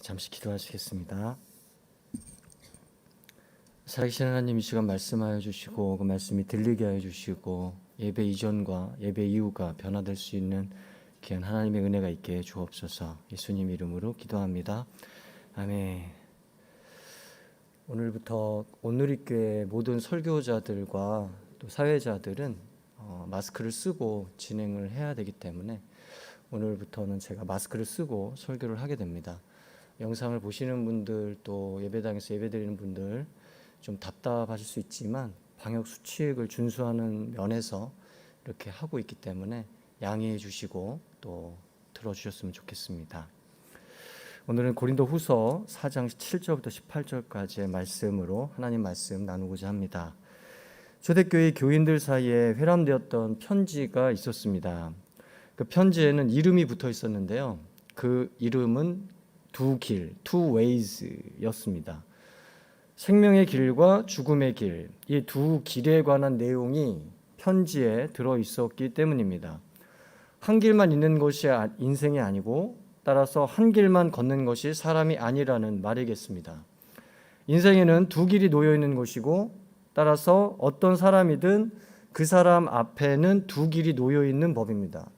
잠시 기도하시겠습니다. 살아계신 하나님, 이 시간 말씀하여 주시고 그 말씀이 들리게 하여 주시고 예배 이전과 예배 이후가 변화될 수 있는 귀한 하나님의 은혜가 있게 주옵소서. 예수님 이름으로 기도합니다. 아멘. 오늘부터 온누리교회 모든 설교자들과 또 사회자들은 마스크를 쓰고 진행을 해야 되기 때문에 오늘부터는 제가 마스크를 쓰고 설교를 하게 됩니다. 영상을 보시는 분들 또 예배당에서 예배드리는 분들 좀 답답하실 수 있지만 방역 수칙을 준수하는 면에서 이렇게 하고 있기 때문에 양해해 주시고 또 들어주셨으면 좋겠습니다. 오늘은 고린도후서 4장 7절부터 18절까지의 말씀으로 하나님 말씀 나누고자 합니다. 초대교회 교인들 사이에 회람되었던 편지가 있었습니다. 그 편지에는 이름이 붙어 있었는데요. 그 이름은 두 길, two ways였습니다. 생명의 길과 죽음의 길, 이 두 길에 관한 내용이 편지에 들어 있었기 때문입니다. 한 길만 있는 것이 인생이 아니고 따라서 한 길만 걷는 것이 사람이 아니라는 말이겠습니다. 인생에는 두 길이 놓여 있는 것이고 따라서 어떤 사람이든 그 사람 앞에는 두 길이 놓여 있는 법입니다.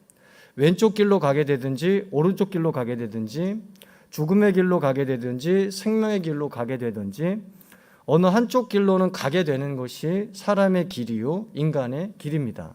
왼쪽 길로 가게 되든지 오른쪽 길로 가게 되든지 죽음의 길로 가게 되든지 생명의 길로 가게 되든지 어느 한쪽 길로는 가게 되는 것이 사람의 길이요 인간의 길입니다.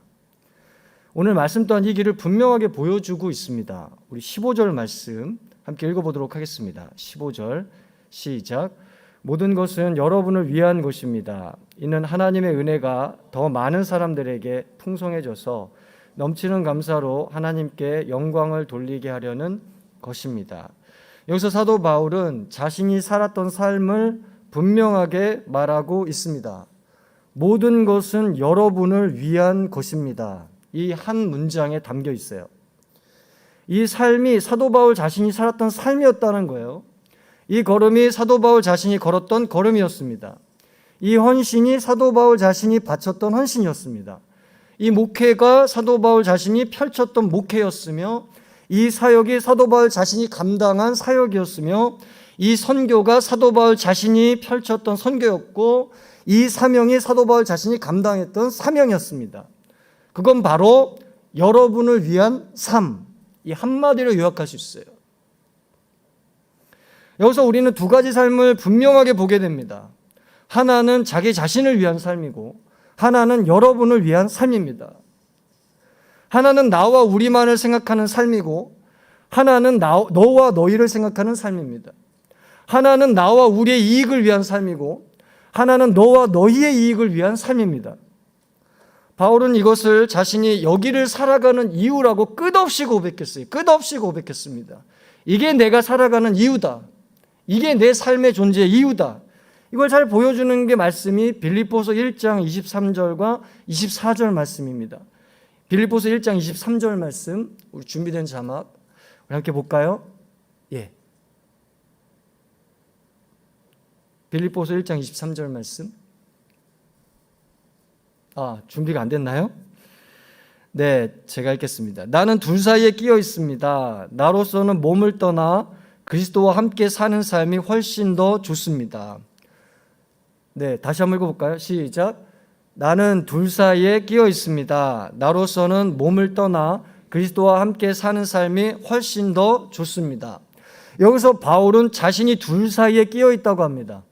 오늘 말씀 또한 이 길을 분명하게 보여주고 있습니다. 우리 15절 말씀 함께 읽어보도록 하겠습니다. 15절 시작. 모든 것은 여러분을 위한 것입니다. 이는 하나님의 은혜가 더 많은 사람들에게 풍성해져서 넘치는 감사로 하나님께 영광을 돌리게 하려는 것입니다. 여기서 사도 바울은 자신이 살았던 삶을 분명하게 말하고 있습니다. 모든 것은 여러분을 위한 것입니다. 이 한 문장에 담겨 있어요. 이 삶이 사도 바울 자신이 살았던 삶이었다는 거예요. 이 걸음이 사도 바울 자신이 걸었던 걸음이었습니다. 이 헌신이 사도 바울 자신이 바쳤던 헌신이었습니다. 이 목회가 사도 바울 자신이 펼쳤던 목회였으며 이 사역이 사도 바울 자신이 감당한 사역이었으며 이 선교가 사도 바울 자신이 펼쳤던 선교였고 이 사명이 사도 바울 자신이 감당했던 사명이었습니다. 그건 바로 여러분을 위한 삶, 이 한마디로 요약할 수 있어요. 여기서 우리는 두 가지 삶을 분명하게 보게 됩니다. 하나는 자기 자신을 위한 삶이고 하나는 여러분을 위한 삶입니다. 하나는 나와 우리만을 생각하는 삶이고 하나는 너와 너희를 생각하는 삶입니다. 하나는 나와 우리의 이익을 위한 삶이고 하나는 너와 너희의 이익을 위한 삶입니다. 바울은 이것을 자신이 여기를 살아가는 이유라고 끝없이 고백했어요. 끝없이 고백했습니다. 이게 내가 살아가는 이유다. 이게 내 삶의 존재의 이유다. 이걸 잘 보여주는 게 말씀이 빌립보서 1장 23절과 24절 말씀입니다. 빌립보서 1장 23절 말씀, 우리 준비된 자막 우리 함께 볼까요? 예. 빌립보서 1장 23절 말씀. 준비가 안 됐나요? 네, 제가 읽겠습니다. 나는 둘 사이에 끼어 있습니다. 나로서는 몸을 떠나 그리스도와 함께 사는 삶이 훨씬 더 좋습니다. 네, 다시 한번 읽어볼까요? 시작. 나는 둘 사이에 끼어 있습니다. 나로서는 몸을 떠나 그리스도와 함께 사는 삶이 훨씬 더 좋습니다. 여기서 바울은 자신이 둘 사이에 끼어 있다고 합니다.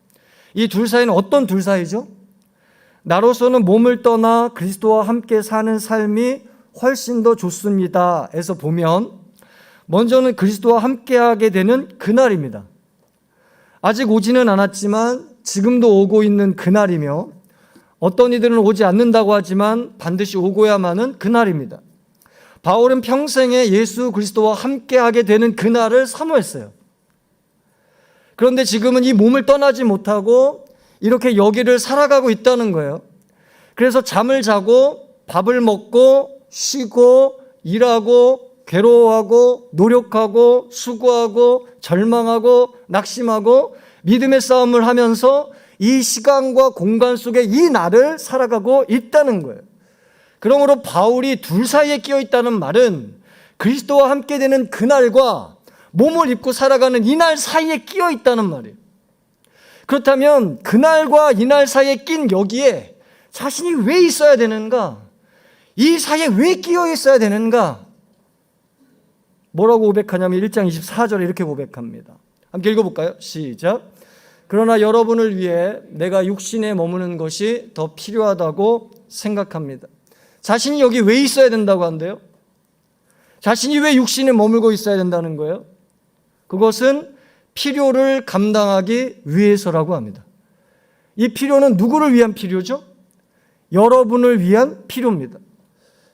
이 둘 사이는 어떤 둘 사이죠? 나로서는 몸을 떠나 그리스도와 함께 사는 삶이 훨씬 더 좋습니다. 에서 보면 먼저는 그리스도와 함께하게 되는 그날입니다. 아직 오지는 않았지만 지금도 오고 있는 그날이며 어떤 이들은 오지 않는다고 하지만 반드시 오고야만 하는 그날입니다. 바울은 평생에 예수 그리스도와 함께하게 되는 그날을 사모했어요. 그런데 지금은 이 몸을 떠나지 못하고 이렇게 여기를 살아가고 있다는 거예요. 그래서 잠을 자고 밥을 먹고 쉬고 일하고 괴로워하고 노력하고 수고하고 절망하고 낙심하고 믿음의 싸움을 하면서 이 시간과 공간 속에 이 날을 살아가고 있다는 거예요. 그러므로 바울이 둘 사이에 끼어 있다는 말은 그리스도와 함께 되는 그날과 몸을 입고 살아가는 이날 사이에 끼어 있다는 말이에요. 그렇다면 그날과 이날 사이에 낀 여기에 자신이 왜 있어야 되는가? 이 사이에 왜 끼어 있어야 되는가? 뭐라고 고백하냐면 1장 24절에 이렇게 고백합니다. 함께 읽어볼까요? 시작. 그러나 여러분을 위해 내가 육신에 머무는 것이 더 필요하다고 생각합니다. 자신이 여기 왜 있어야 된다고 한대요? 자신이 왜 육신에 머물고 있어야 된다는 거예요? 그것은 필요를 감당하기 위해서라고 합니다. 이 필요는 누구를 위한 필요죠? 여러분을 위한 필요입니다.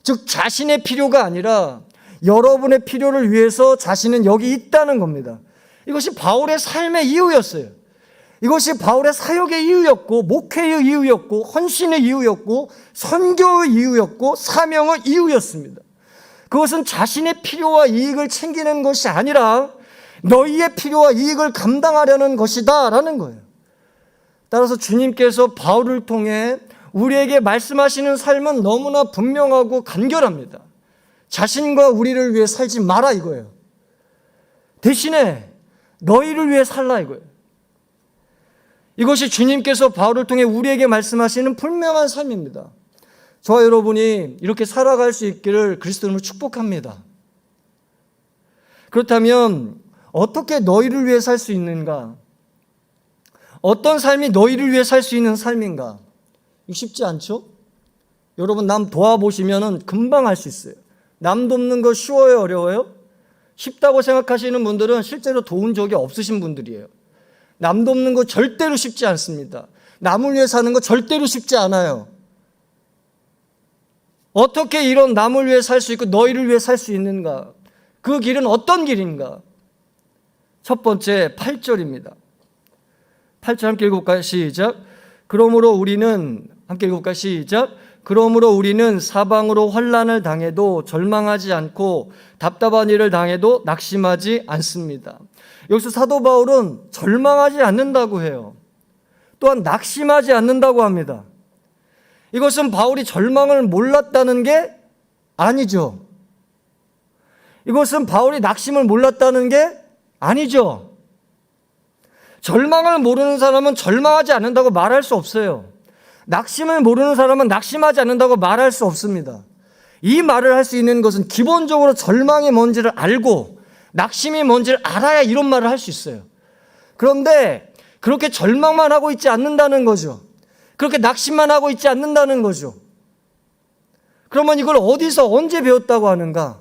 즉 자신의 필요가 아니라 여러분의 필요를 위해서 자신은 여기 있다는 겁니다. 이것이 바울의 삶의 이유였어요. 이것이 바울의 사역의 이유였고, 목회의 이유였고, 헌신의 이유였고, 선교의 이유였고, 사명의 이유였습니다. 그것은 자신의 필요와 이익을 챙기는 것이 아니라 너희의 필요와 이익을 감당하려는 것이다 라는 거예요. 따라서 주님께서 바울을 통해 우리에게 말씀하시는 삶은 너무나 분명하고 간결합니다. 자신과 우리를 위해 살지 마라 이거예요. 대신에 너희를 위해 살라 이거예요. 이것이 주님께서 바울을 통해 우리에게 말씀하시는 분명한 삶입니다. 저와 여러분이 이렇게 살아갈 수 있기를 그리스도님을 축복합니다. 그렇다면 어떻게 너희를 위해 살 수 있는가? 어떤 삶이 너희를 위해 살 수 있는 삶인가? 쉽지 않죠? 여러분 남 도와보시면 금방 할 수 있어요. 남 돕는 거 쉬워요? 어려워요? 쉽다고 생각하시는 분들은 실제로 도운 적이 없으신 분들이에요. 남 돕는 거 절대로 쉽지 않습니다. 남을 위해 사는 거 절대로 쉽지 않아요. 어떻게 이런 남을 위해 살 수 있고 너희를 위해 살 수 있는가? 그 길은 어떤 길인가? 첫 번째 8절입니다. 8절 함께 읽어볼까요? 시작. 그러므로 우리는 함께 읽어볼까요? 시작. 그러므로 우리는 사방으로 환난을 당해도 절망하지 않고 답답한 일을 당해도 낙심하지 않습니다. 여기서 사도 바울은 절망하지 않는다고 해요. 또한 낙심하지 않는다고 합니다. 이것은 바울이 절망을 몰랐다는 게 아니죠. 이것은 바울이 낙심을 몰랐다는 게 아니죠. 절망을 모르는 사람은 절망하지 않는다고 말할 수 없어요. 낙심을 모르는 사람은 낙심하지 않는다고 말할 수 없습니다. 이 말을 할 수 있는 것은 기본적으로 절망이 뭔지를 알고 낙심이 뭔지를 알아야 이런 말을 할 수 있어요. 그런데 그렇게 절망만 하고 있지 않는다는 거죠. 그렇게 낙심만 하고 있지 않는다는 거죠. 그러면 이걸 어디서 언제 배웠다고 하는가?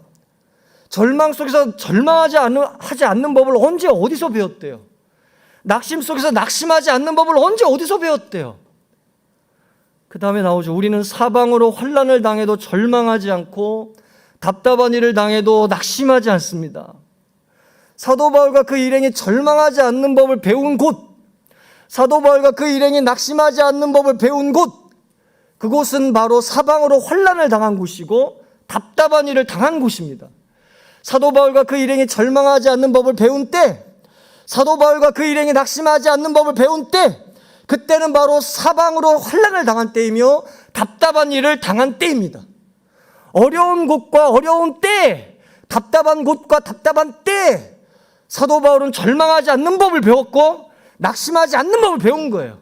절망 속에서 절망하지 않는 법을 언제 어디서 배웠대요? 낙심 속에서 낙심하지 않는 법을 언제 어디서 배웠대요? 그 다음에 나오죠. 우리는 사방으로 환난을 당해도 절망하지 않고 답답한 일을 당해도 낙심하지 않습니다. 사도 바울과 그 일행이 절망하지 않는 법을 배운 곳, 사도 바울과 그 일행이 낙심하지 않는 법을 배운 곳, 그곳은 바로 사방으로 환난을 당한 곳이고 답답한 일을 당한 곳입니다. 사도 바울과 그 일행이 절망하지 않는 법을 배운 때, 사도 바울과 그 일행이 낙심하지 않는 법을 배운 때, 그때는 바로 사방으로 환난을 당한 때이며 답답한 일을 당한 때입니다. 어려운 곳과 어려운 때, 답답한 곳과 답답한 때, 사도 바울은 절망하지 않는 법을 배웠고 낙심하지 않는 법을 배운 거예요.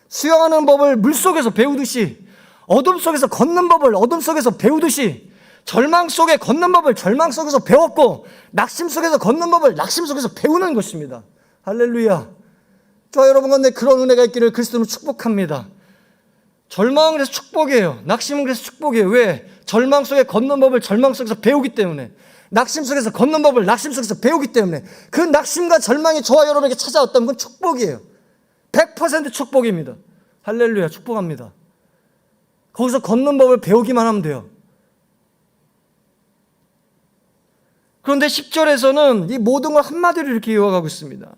수영하는 법을 물속에서 배우듯이, 어둠 속에서 걷는 법을 어둠 속에서 배우듯이, 절망 속에 걷는 법을 절망 속에서 배웠고 낙심 속에서 걷는 법을 낙심 속에서 배우는 것입니다. 할렐루야. 저 여러분 가운데 그런 은혜가 있기를 그리스도는 축복합니다. 절망은 그래서 축복이에요. 낙심은 그래서 축복이에요. 왜? 절망 속에 걷는 법을 절망 속에서 배우기 때문에, 낙심 속에서 걷는 법을 낙심 속에서 배우기 때문에, 그 낙심과 절망이 저와 여러분에게 찾아왔다면 그건 축복이에요. 100% 축복입니다. 할렐루야. 축복합니다. 거기서 걷는 법을 배우기만 하면 돼요. 그런데 10절에서는 이 모든 걸 한마디로 이렇게 이어가고 있습니다.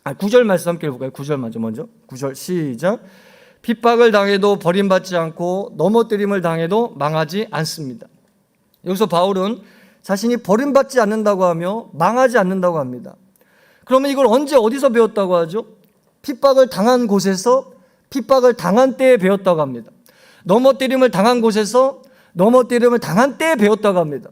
9절 말씀 함께 읽어볼까요? 9절 먼저. 9절 시작. 핍박을 당해도 버림받지 않고 넘어뜨림을 당해도 망하지 않습니다. 여기서 바울은 자신이 버림받지 않는다고 하며 망하지 않는다고 합니다. 그러면 이걸 언제 어디서 배웠다고 하죠? 핍박을 당한 곳에서 핍박을 당한 때에 배웠다고 합니다. 넘어뜨림을 당한 곳에서 넘어뜨림을 당한 때에 배웠다고 합니다.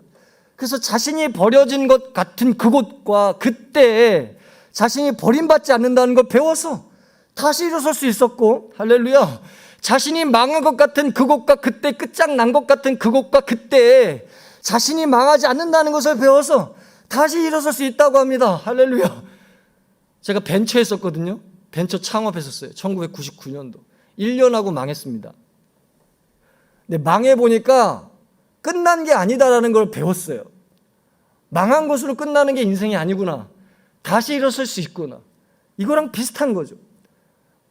그래서 자신이 버려진 것 같은 그곳과 그때에 자신이 버림받지 않는다는 걸 배워서 다시 일어설 수 있었고, 할렐루야, 자신이 망한 것 같은 그곳과 그때, 끝장난 것 같은 그곳과 그때에 자신이 망하지 않는다는 것을 배워서 다시 일어설 수 있다고 합니다. 할렐루야. 제가 벤처에 했었거든요. 벤처 창업했었어요. 1999년도. 1년 하고 망했습니다. 근데 망해보니까 끝난 게 아니다라는 걸 배웠어요. 망한 것으로 끝나는 게 인생이 아니구나. 다시 일어설 수 있구나. 이거랑 비슷한 거죠.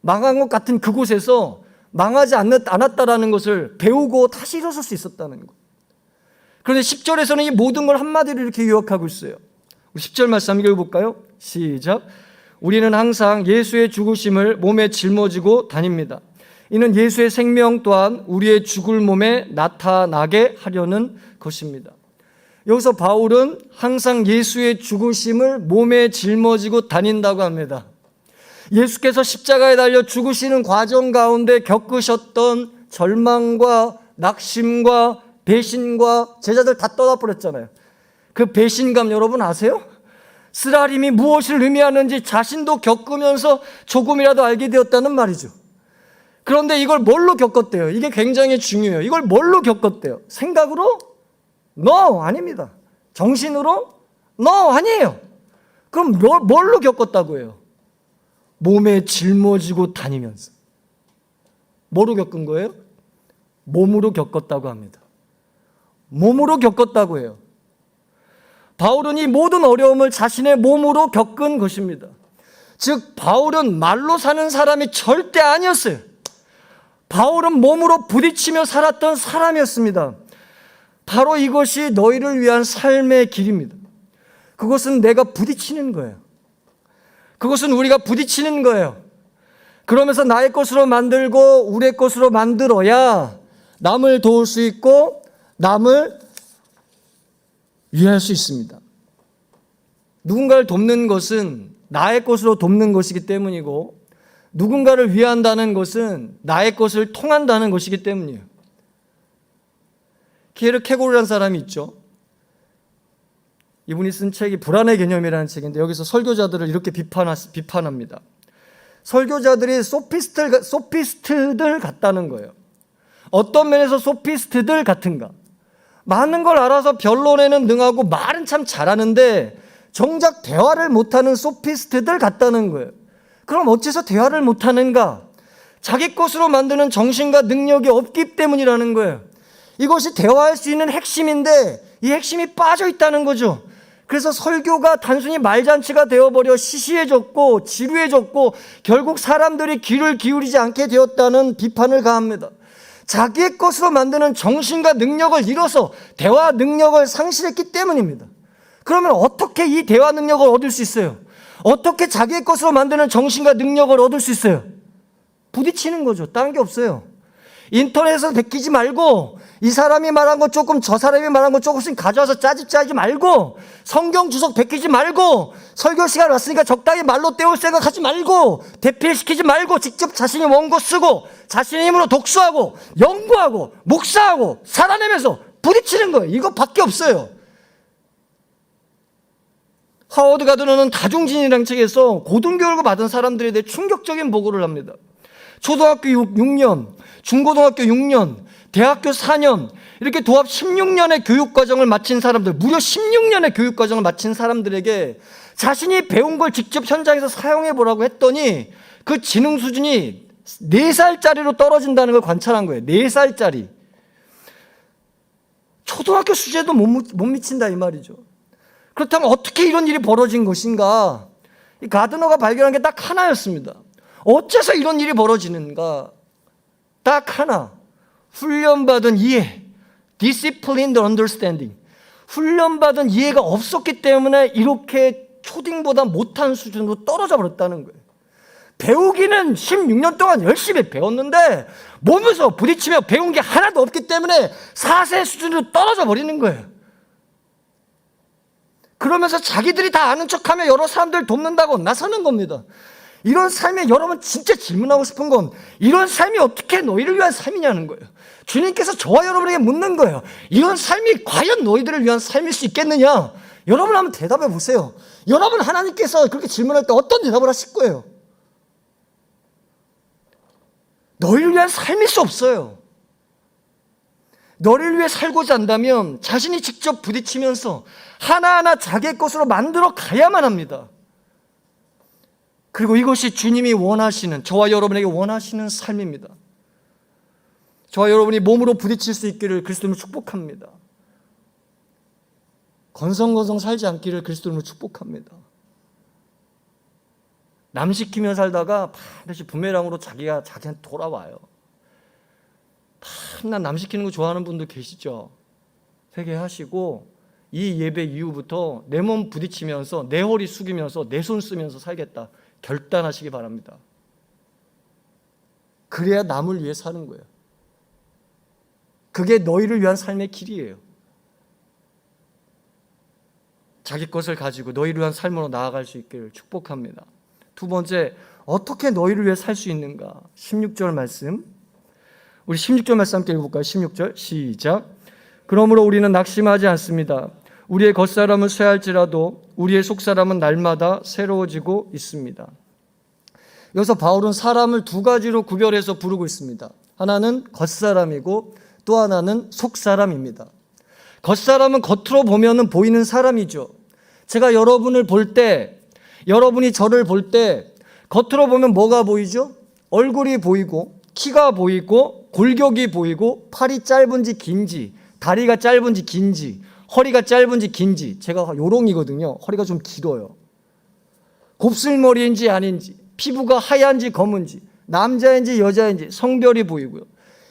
망한 것 같은 그곳에서 망하지 않았다라는 것을 배우고 다시 일어설 수 있었다는 것. 그런데 10절에서는 이 모든 걸 한마디로 이렇게 요약하고 있어요. 10절 말씀 한번 읽어볼까요? 시작. 우리는 항상 예수의 죽으심을 몸에 짊어지고 다닙니다. 이는 예수의 생명 또한 우리의 죽을 몸에 나타나게 하려는 것입니다. 여기서 바울은 항상 예수의 죽으심을 몸에 짊어지고 다닌다고 합니다. 예수께서 십자가에 달려 죽으시는 과정 가운데 겪으셨던 절망과 낙심과 배신과 제자들 다 떠나버렸잖아요. 그 배신감 여러분 아세요? 쓰라림이 무엇을 의미하는지 자신도 겪으면서 조금이라도 알게 되었다는 말이죠. 그런데 이걸 뭘로 겪었대요? 이게 굉장히 중요해요. 이걸 뭘로 겪었대요? 생각으로? No, 아닙니다. 정신으로? No, 아니에요. 그럼 뭘로 겪었다고 해요? 몸에 짊어지고 다니면서. 뭐로 겪은 거예요? 몸으로 겪었다고 합니다. 몸으로 겪었다고 해요. 바울은 이 모든 어려움을 자신의 몸으로 겪은 것입니다. 즉 바울은 말로 사는 사람이 절대 아니었어요. 바울은 몸으로 부딪히며 살았던 사람이었습니다. 바로 이것이 너희를 위한 삶의 길입니다. 그것은 내가 부딪히는 거예요. 그것은 우리가 부딪히는 거예요. 그러면서 나의 것으로 만들고 우리의 것으로 만들어야 남을 도울 수 있고 남을 위할 수 있습니다. 누군가를 돕는 것은 나의 것으로 돕는 것이기 때문이고 누군가를 위한다는 것은 나의 것을 통한다는 것이기 때문이에요. 키에르케고르라는 사람이 있죠. 이분이 쓴 책이 불안의 개념이라는 책인데 여기서 설교자들을 이렇게 비판합니다. 설교자들이 소피스트들 같다는 거예요. 어떤 면에서 소피스트들 같은가? 많은 걸 알아서 변론에는 능하고 말은 참 잘하는데 정작 대화를 못하는 소피스트들 같다는 거예요. 그럼 어째서 대화를 못하는가? 자기 것으로 만드는 정신과 능력이 없기 때문이라는 거예요. 이것이 대화할 수 있는 핵심인데 이 핵심이 빠져 있다는 거죠. 그래서 설교가 단순히 말잔치가 되어버려 시시해졌고 지루해졌고 결국 사람들이 귀를 기울이지 않게 되었다는 비판을 가합니다. 자기의 것으로 만드는 정신과 능력을 잃어서 대화 능력을 상실했기 때문입니다. 그러면 어떻게 이 대화 능력을 얻을 수 있어요? 어떻게 자기의 것으로 만드는 정신과 능력을 얻을 수 있어요? 부딪히는 거죠. 다른 게 없어요. 인터넷에서 베끼지 말고 이 사람이 말한 거 조금 저 사람이 말한 거 조금씩 가져와서 짜지 말고 성경 주석 베끼지 말고 설교 시간 왔으니까 적당히 말로 때울 생각하지 말고 대필시키지 말고 직접 자신이 원고 쓰고 자신의 힘으로 독서하고 연구하고 묵상하고 살아내면서 부딪히는 거예요. 이것밖에 없어요. 하워드 가드너는 다중진이라는 책에서 고등교육을 받은 사람들에 대해 충격적인 보고를 합니다. 초등학교 6년, 중고등학교 6년, 대학교 4년 이렇게 도합 16년의 교육과정을 마친 사람들, 무려 16년의 교육과정을 마친 사람들에게 자신이 배운 걸 직접 현장에서 사용해보라고 했더니 그 지능 수준이 4살짜리로 떨어진다는 걸 관찰한 거예요. 4살짜리. 초등학교 수준에도 못 미친다 이 말이죠. 그렇다면 어떻게 이런 일이 벌어진 것인가? 이 가드너가 발견한 게 딱 하나였습니다. 어째서 이런 일이 벌어지는가? 딱 하나. 훈련받은 이해. Disciplined understanding. 훈련받은 이해가 없었기 때문에 이렇게 초딩보다 못한 수준으로 떨어져 버렸다는 거예요. 배우기는 16년 동안 열심히 배웠는데 몸에서 부딪히며 배운 게 하나도 없기 때문에 4세 수준으로 떨어져 버리는 거예요. 그러면서 자기들이 다 아는 척하며 여러 사람들 돕는다고 나서는 겁니다. 이런 삶에 여러분 진짜 질문하고 싶은 건 이런 삶이 어떻게 너희를 위한 삶이냐는 거예요. 주님께서 저와 여러분에게 묻는 거예요. 이런 삶이 과연 너희들을 위한 삶일 수 있겠느냐? 여러분 한번 대답해 보세요. 여러분 하나님께서 그렇게 질문할 때 어떤 대답을 하실 거예요? 너희를 위한 삶일 수 없어요. 너를 위해 살고자 한다면 자신이 직접 부딪히면서 하나하나 자기의 것으로 만들어 가야만 합니다. 그리고 이것이 주님이 원하시는, 저와 여러분에게 원하시는 삶입니다. 저와 여러분이 몸으로 부딪힐 수 있기를 그리스도로 축복합니다. 건성건성 살지 않기를 그리스도로 축복합니다. 남 시키며 살다가 반드시 부메랑으로 자기한테 돌아와요. 난 남 시키는 거 좋아하는 분들 계시죠? 회개하시고 이 예배 이후부터 내 몸 부딪히면서 내 허리 숙이면서 내 손 쓰면서 살겠다 결단하시기 바랍니다. 그래야 남을 위해 사는 거예요. 그게 너희를 위한 삶의 길이에요. 자기 것을 가지고 너희를 위한 삶으로 나아갈 수 있기를 축복합니다. 두 번째, 어떻게 너희를 위해 살 수 있는가? 16절 말씀, 우리 16절 말씀 함께 읽어볼까요? 16절 시작. 그러므로 우리는 낙심하지 않습니다. 우리의 겉사람은 쇠할지라도 우리의 속사람은 날마다 새로워지고 있습니다. 여기서 바울은 사람을 두 가지로 구별해서 부르고 있습니다. 하나는 겉사람이고 또 하나는 속사람입니다. 겉사람은 겉으로 보면은 보이는 사람이죠. 제가 여러분을 볼 때, 여러분이 저를 볼 때 겉으로 보면 뭐가 보이죠? 얼굴이 보이고 키가 보이고 골격이 보이고 팔이 짧은지 긴지 다리가 짧은지 긴지 허리가 짧은지 긴지, 제가 요롱이거든요. 허리가 좀 길어요. 곱슬머리인지 아닌지, 피부가 하얀지 검은지, 남자인지 여자인지 성별이 보이고요.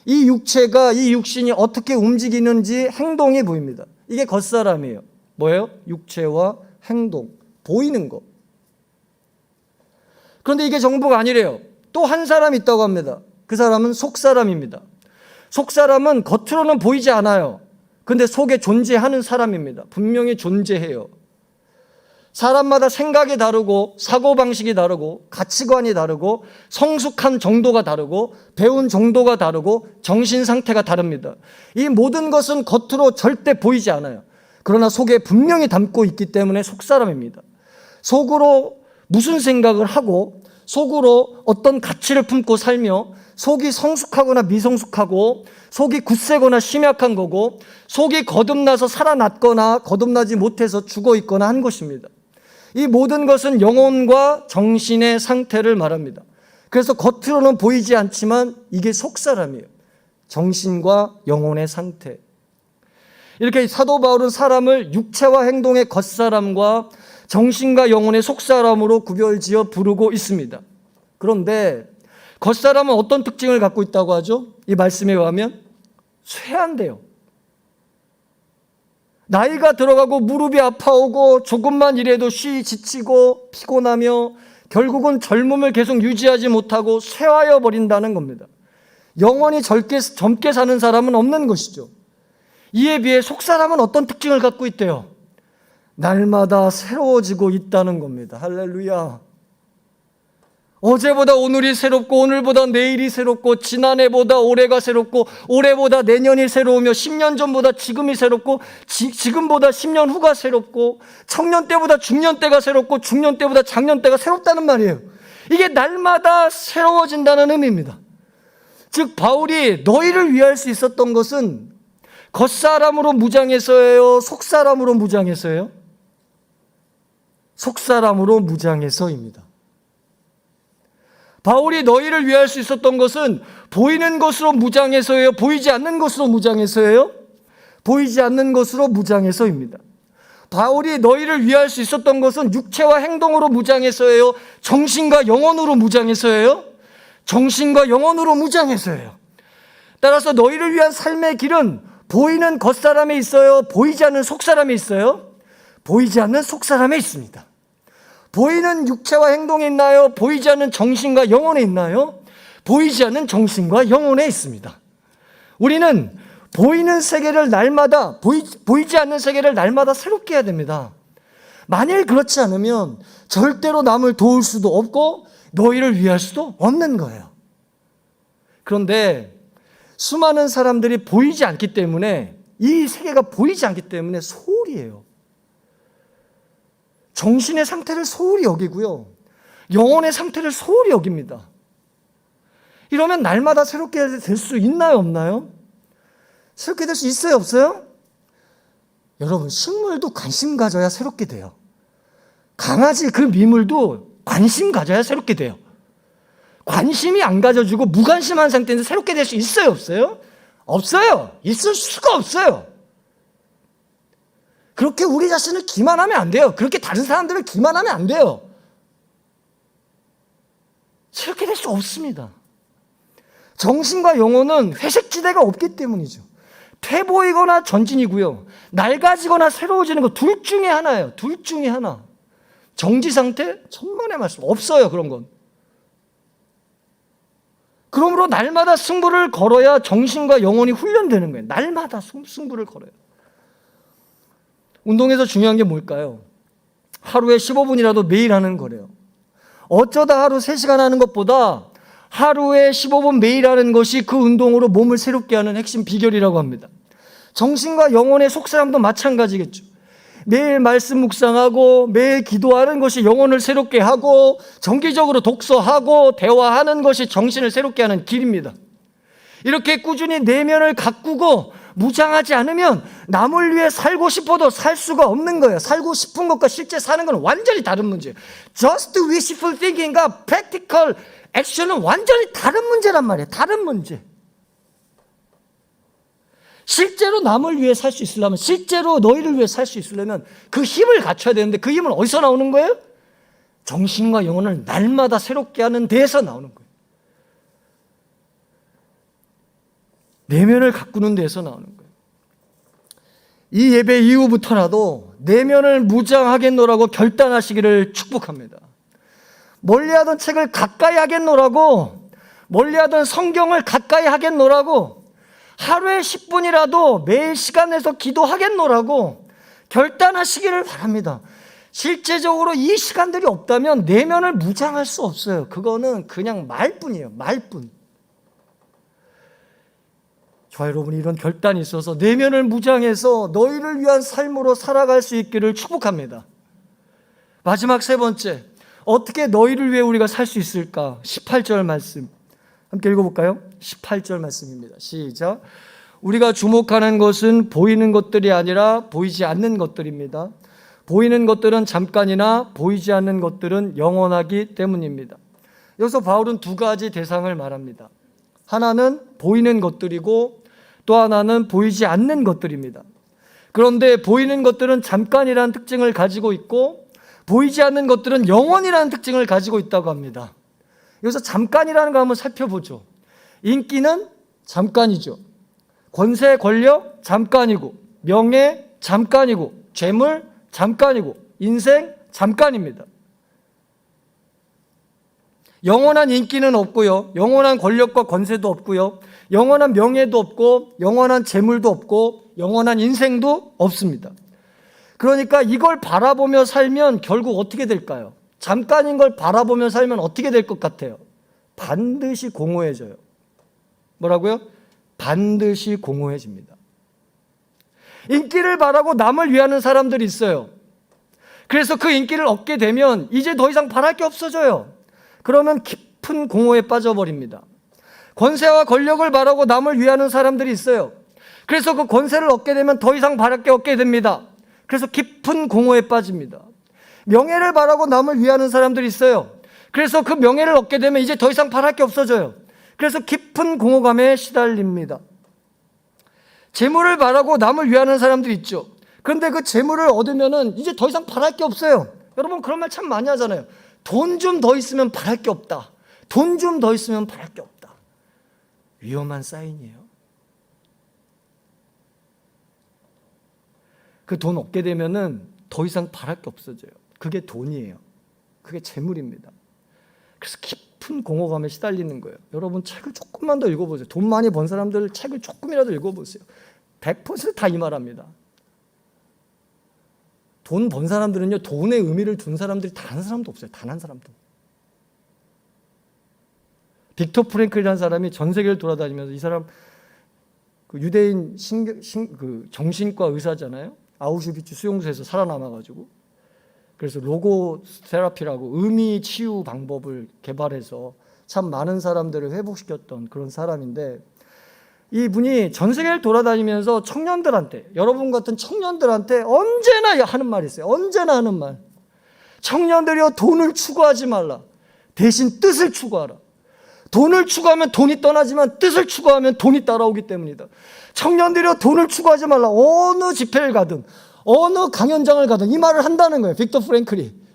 이 육체가, 이 육신이 어떻게 움직이는지 행동이 보입니다. 이게 겉사람이에요. 뭐예요? 육체와 행동, 보이는 거. 그런데 이게 전부가 아니래요. 또 한 사람이 있다고 합니다. 그 사람은 속사람입니다. 속사람은 겉으로는 보이지 않아요. 근데 속에 존재하는 사람입니다. 분명히 존재해요. 사람마다 생각이 다르고 사고방식이 다르고 가치관이 다르고 성숙한 정도가 다르고 배운 정도가 다르고 정신 상태가 다릅니다. 이 모든 것은 겉으로 절대 보이지 않아요. 그러나 속에 분명히 담고 있기 때문에 속사람입니다. 속으로 무슨 생각을 하고 속으로 어떤 가치를 품고 살며 속이 성숙하거나 미성숙하고 속이 굳세거나 심약한 거고 속이 거듭나서 살아났거나 거듭나지 못해서 죽어있거나 한 것입니다. 이 모든 것은 영혼과 정신의 상태를 말합니다. 그래서 겉으로는 보이지 않지만 이게 속사람이에요. 정신과 영혼의 상태. 이렇게 사도 바울은 사람을 육체와 행동의 겉사람과 정신과 영혼의 속사람으로 구별지어 부르고 있습니다. 그런데 겉사람은 어떤 특징을 갖고 있다고 하죠? 이 말씀에 의하면 쇠한데요. 나이가 들어가고 무릎이 아파오고 조금만 일해도 쉬 지치고 피곤하며 결국은 젊음을 계속 유지하지 못하고 쇠하여 버린다는 겁니다. 영원히 젊게 사는 사람은 없는 것이죠. 이에 비해 속사람은 어떤 특징을 갖고 있대요? 날마다 새로워지고 있다는 겁니다. 할렐루야. 어제보다 오늘이 새롭고 오늘보다 내일이 새롭고 지난해보다 올해가 새롭고 올해보다 내년이 새로우며 10년 전보다 지금이 새롭고 지금보다 10년 후가 새롭고 청년 때보다 중년 때가 새롭고 중년 때보다 장년 때가 새롭다는 말이에요. 이게 날마다 새로워진다는 의미입니다. 즉 바울이 너희를 위할 수 있었던 것은 겉사람으로 무장해서예요? 속사람으로 무장해서예요? 속사람으로 무장해서입니다. 바울이 너희를 위할 수 있었던 것은 보이는 것으로 무장해서예요? 보이지 않는 것으로 무장해서예요? 보이지 않는 것으로 무장해서입니다. 바울이 너희를 위할 수 있었던 것은 육체와 행동으로 무장해서예요? 정신과 영혼으로 무장해서예요? 정신과 영혼으로 무장해서예요. 따라서 너희를 위한 삶의 길은 보이는 겉사람에 있어요? 보이지 않는 속사람에 있어요? 보이지 않는 속사람에 있습니다. 보이는 육체와 행동이 있나요? 보이지 않는 정신과 영혼에 있나요? 보이지 않는 정신과 영혼에 있습니다. 우리는 보이는 세계를 날마다 보이지 않는 세계를 날마다 새롭게 해야 됩니다. 만일 그렇지 않으면 절대로 남을 도울 수도 없고 너희를 위할 수도 없는 거예요. 그런데 수많은 사람들이 보이지 않기 때문에, 이 세계가 보이지 않기 때문에 소홀이에요. 정신의 상태를 소홀히 여기고요, 영혼의 상태를 소홀히 여깁니다. 이러면 날마다 새롭게 될 수 있나요, 없나요? 새롭게 될 수 있어요, 없어요? 여러분, 식물도 관심 가져야 새롭게 돼요. 강아지 그 미물도 관심 가져야 새롭게 돼요. 관심이 안 가져주고 무관심한 상태에서 새롭게 될 수 있어요, 없어요? 없어요. 있을 수가 없어요. 그렇게 우리 자신을 기만하면 안 돼요. 그렇게 다른 사람들을 기만하면 안 돼요. 새롭게 될 수 없습니다. 정신과 영혼은 회색지대가 없기 때문이죠. 퇴보이거나 전진이고요, 낡아지거나 새로워지는 거 둘 중에 하나예요. 둘 중에 하나. 정지 상태? 천만의 말씀. 없어요, 그런 건. 그러므로 날마다 승부를 걸어야 정신과 영혼이 훈련되는 거예요. 날마다 승부를 걸어요. 운동에서 중요한 게 뭘까요? 하루에 15분이라도 매일 하는 거래요. 어쩌다 하루 3시간 하는 것보다 하루에 15분 매일 하는 것이 그 운동으로 몸을 새롭게 하는 핵심 비결이라고 합니다. 정신과 영혼의 속사람도 마찬가지겠죠. 매일 말씀 묵상하고 매일 기도하는 것이 영혼을 새롭게 하고, 정기적으로 독서하고 대화하는 것이 정신을 새롭게 하는 길입니다. 이렇게 꾸준히 내면을 가꾸고 무장하지 않으면 남을 위해 살고 싶어도 살 수가 없는 거예요. 살고 싶은 것과 실제 사는 건 완전히 다른 문제예요. Just wishful thinking과 practical action은 완전히 다른 문제란 말이에요. 다른 문제. 실제로 남을 위해 살 수 있으려면, 실제로 너희를 위해 살 수 있으려면 그 힘을 갖춰야 되는데, 그 힘은 어디서 나오는 거예요? 정신과 영혼을 날마다 새롭게 하는 데에서 나오는 거예요. 내면을 가꾸는 데에서 나오는 거예요. 이 예배 이후부터라도 내면을 무장하겠노라고 결단하시기를 축복합니다. 멀리하던 책을 가까이 하겠노라고, 멀리하던 성경을 가까이 하겠노라고, 하루에 10분이라도 매일 시간 내서 기도하겠노라고 결단하시기를 바랍니다. 실제적으로 이 시간들이 없다면 내면을 무장할 수 없어요. 그거는 그냥 말뿐이에요. 말뿐. 저와 여러분이 이런 결단이 있어서 내면을 무장해서 너희를 위한 삶으로 살아갈 수 있기를 축복합니다. 마지막 세 번째, 어떻게 너희를 위해 우리가 살 수 있을까? 18절 말씀 함께 읽어볼까요? 18절 말씀입니다. 시작. 우리가 주목하는 것은 보이는 것들이 아니라 보이지 않는 것들입니다. 보이는 것들은 잠깐이나 보이지 않는 것들은 영원하기 때문입니다. 여기서 바울은 두 가지 대상을 말합니다. 하나는 보이는 것들이고 또 하나는 보이지 않는 것들입니다. 그런데 보이는 것들은 잠깐이라는 특징을 가지고 있고 보이지 않는 것들은 영원이라는 특징을 가지고 있다고 합니다. 여기서 잠깐이라는 거 한번 살펴보죠. 인기는 잠깐이죠. 권세, 권력 잠깐이고, 명예 잠깐이고, 재물 잠깐이고, 인생 잠깐입니다. 영원한 인기는 없고요, 영원한 권력과 권세도 없고요, 영원한 명예도 없고, 영원한 재물도 없고, 영원한 인생도 없습니다. 그러니까 이걸 바라보며 살면 결국 어떻게 될까요? 잠깐인 걸 바라보며 살면 어떻게 될 것 같아요? 반드시 공허해져요. 뭐라고요? 반드시 공허해집니다. 인기를 바라고 남을 위하는 사람들이 있어요. 그래서 그 인기를 얻게 되면 이제 더 이상 바랄 게 없어져요. 그러면 깊은 공허에 빠져버립니다. 권세와 권력을 바라고 남을 위하는 사람들이 있어요. 그래서 그 권세를 얻게 되면 더 이상 바랄 게 없게 됩니다. 그래서 깊은 공허에 빠집니다. 명예를 바라고 남을 위하는 사람들이 있어요. 그래서 그 명예를 얻게 되면 이제 더 이상 바랄 게 없어져요. 그래서 깊은 공허감에 시달립니다. 재물을 바라고 남을 위하는 사람들이 있죠. 그런데 그 재물을 얻으면은 이제 더 이상 바랄 게 없어요. 여러분 그런 말 참 많이 하잖아요. 돈 좀 더 있으면 바랄 게 없다. 돈 좀 더 있으면 바랄 게 없다. 위험한 사인이에요. 그 돈 얻게 되면은 더 이상 바랄 게 없어져요. 그게 돈이에요. 그게 재물입니다. 그래서 깊은 공허감에 시달리는 거예요. 여러분 책을 조금만 더 읽어보세요. 돈 많이 번 사람들 책을 조금이라도 읽어보세요. 100% 다 이 말합니다. 돈 번 사람들은요, 돈에 의미를 둔 사람들이 단 한 사람도 없어요. 단 한 사람도. 빅터 프랭클이라는 사람이 전 세계를 돌아다니면서, 이 사람 그 유대인 정신과 의사잖아요. 아우슈비츠 수용소에서 살아남아가지고, 그래서 로고 테라피라고 의미 치유 방법을 개발해서 참 많은 사람들을 회복시켰던 그런 사람인데, 이분이 전 세계를 돌아다니면서 청년들한테, 여러분 같은 청년들한테 언제나 하는 말이 있어요. 언제나 하는 말. 청년들이여, 돈을 추구하지 말라. 대신 뜻을 추구하라. 돈을 추구하면 돈이 떠나지만 뜻을 추구하면 돈이 따라오기 때문이다. 청년들이여, 돈을 추구하지 말라. 어느 집회를 가든 어느 강연장을 가든 이 말을 한다는 거예요. 빅터 프랭클이.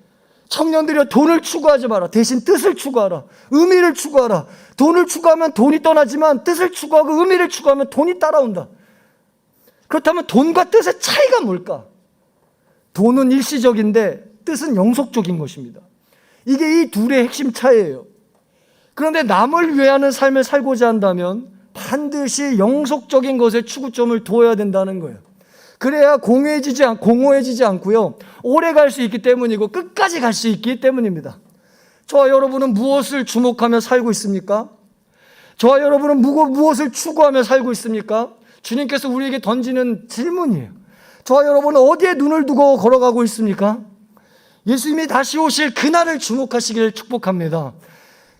청년들이여, 돈을 추구하지 마라. 대신 뜻을 추구하라. 의미를 추구하라. 돈을 추구하면 돈이 떠나지만 뜻을 추구하고 의미를 추구하면 돈이 따라온다. 그렇다면 돈과 뜻의 차이가 뭘까? 돈은 일시적인데 뜻은 영속적인 것입니다. 이게 이 둘의 핵심 차이예요. 그런데 남을 위하는 삶을 살고자 한다면 반드시 영속적인 것에 추구점을 두어야 된다는 거예요. 그래야 공허해지지 않고요, 오래 갈 수 있기 때문이고 끝까지 갈 수 있기 때문입니다. 저와 여러분은 무엇을 주목하며 살고 있습니까? 저와 여러분은 무엇을 추구하며 살고 있습니까? 주님께서 우리에게 던지는 질문이에요. 저와 여러분은 어디에 눈을 두고 걸어가고 있습니까? 예수님이 다시 오실 그날을 주목하시기를 축복합니다.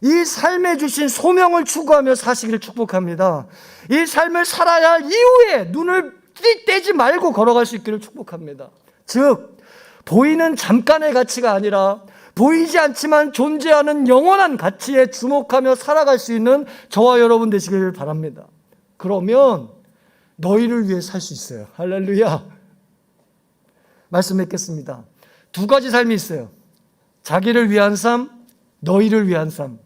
이 삶에 주신 소명을 추구하며 사시기를 축복합니다. 이 삶을 살아야 할 이후에 눈을 떼지 말고 걸어갈 수 있기를 축복합니다. 즉, 보이는 잠깐의 가치가 아니라 보이지 않지만 존재하는 영원한 가치에 주목하며 살아갈 수 있는 저와 여러분 되시기를 바랍니다. 그러면 너희를 위해 살 수 있어요. 할렐루야. 말씀 맺겠습니다. 두 가지 삶이 있어요. 자기를 위한 삶, 너희를 위한 삶.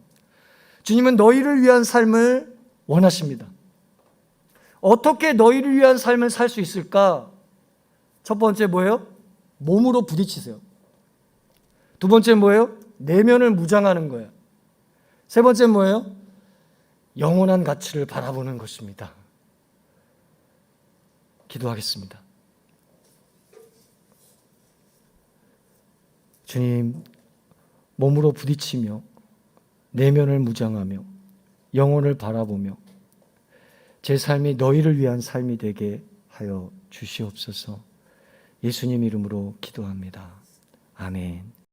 주님은 너희를 위한 삶을 원하십니다. 어떻게 너희를 위한 삶을 살 수 있을까? 첫 번째 뭐예요? 몸으로 부딪히세요. 두 번째 뭐예요? 내면을 무장하는 거예요. 세 번째 뭐예요? 영원한 가치를 바라보는 것입니다. 기도하겠습니다. 주님, 몸으로 부딪히며 내면을 무장하며 영혼을 바라보며 제 삶이 너희를 위한 삶이 되게 하여 주시옵소서. 예수님 이름으로 기도합니다. 아멘.